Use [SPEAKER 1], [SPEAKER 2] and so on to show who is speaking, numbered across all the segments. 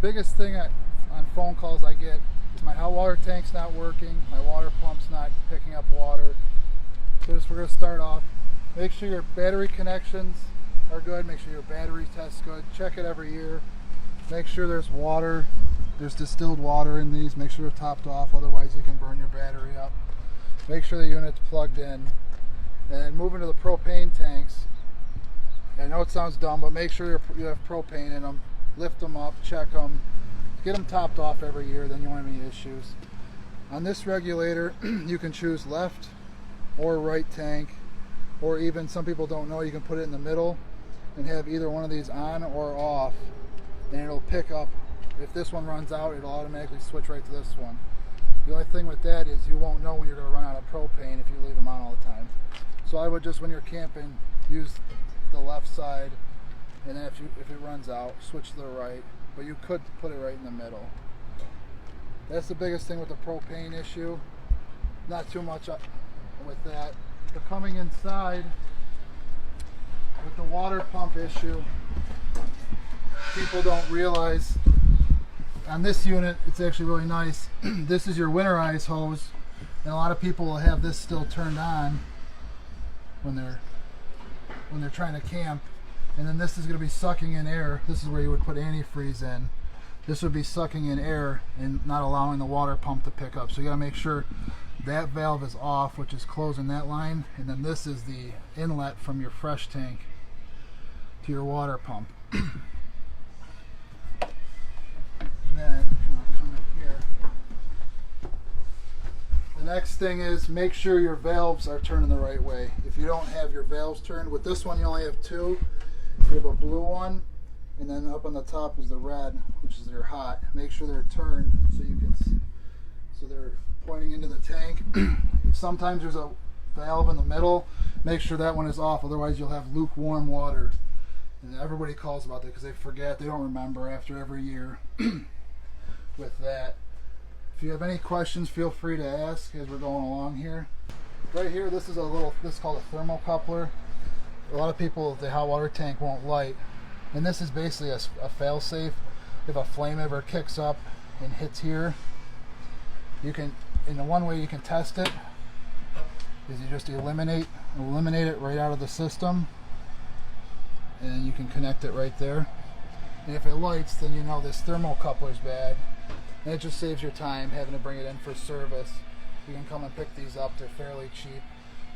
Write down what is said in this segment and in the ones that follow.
[SPEAKER 1] biggest thing on phone calls I get is my hot water tank's not working, my water pump's not picking up water. So we're going to start off. Make sure your battery connections are good. Make sure your battery test's good. Check it every year. Make sure there's water. There's distilled water in these. Make sure they're topped off, otherwise you can burn your battery up. Make sure the unit's plugged in. And moving to the propane tanks. I know it sounds dumb, but make sure you have propane in them. Lift them up, check them. Get them topped off every year, then you won't have any issues. On this regulator, you can choose left or right tank, or even, some people don't know, you can put it in the middle and have either one of these on or off, and it'll pick up. If this one runs out, it'll automatically switch right to this one. The only thing with that is you won't know when you're going to run out of propane if you leave them on all the time. So I would just, when you're camping, use the left side, and then if it runs out, switch to the right, but you could put it right in the middle. That's the biggest thing with the propane issue. Not too much with that. But coming inside, with the water pump issue, people don't realize, on this unit, it's actually really nice. This is your winterized hose, and a lot of people will have this still turned on when they're trying to camp. And then this is going to be sucking in air. This is where you would put antifreeze in. This would be sucking in air and not allowing the water pump to pick up. So you got to make sure that valve is off, which is closing that line, and then this is the inlet from your fresh tank to your water pump. And then come in here. The next thing is, make sure your valves are turning the right way. If you don't have your valves turned, with this one you only have two. You have a blue one, and then up on the top is the red, which is your hot. Make sure they're turned so they're pointing into the tank. Sometimes there's a valve in the middle. Make sure that one is off, otherwise you'll have lukewarm water. And everybody calls about that because they forget, they don't remember after every year with that. If you have any questions, feel free to ask as we're going along here. Right here, this is called a thermocoupler. A lot of people, the hot water tank won't light. And this is basically a fail-safe. If a flame ever kicks up and hits here, you can, in the one way you can test it is you just eliminate it right out of the system, and you can connect it right there. And if it lights, then you know this thermocoupler is bad, and it just saves your time having to bring it in for service. You can come and pick these up. They're fairly cheap.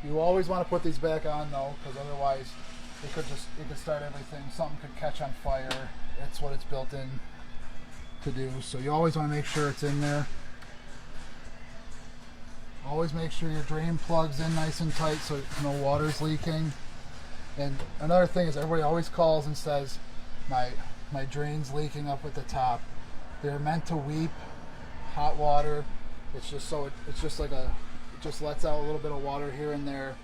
[SPEAKER 1] You always want to put these back on though, because otherwise it could start everything. Something could catch on fire. That's what it's built in to do. So you always want to make sure it's in there. Always make sure your drain plug's in nice and tight so no water's leaking. And another thing is, everybody always calls and says, my drain's leaking up at the top. They're meant to weep. Hot water, it's just it just lets out a little bit of water here and there.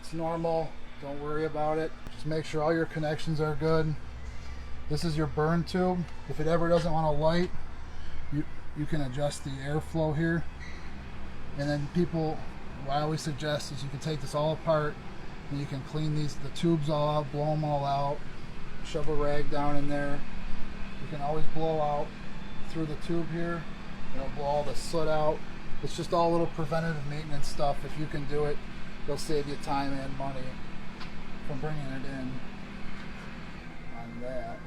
[SPEAKER 1] It's normal, don't worry about it. Just make sure all your connections are good. This is your burn tube. If it ever doesn't want to light, you can adjust the airflow here. And then what I always suggest is you can take this all apart and you can clean the tubes all out, blow them all out, shove a rag down in there. You can always blow out through the tube here. It'll blow all the soot out. It's just all little preventative maintenance stuff. If you can do it, it'll save you time and money from bringing it in on that.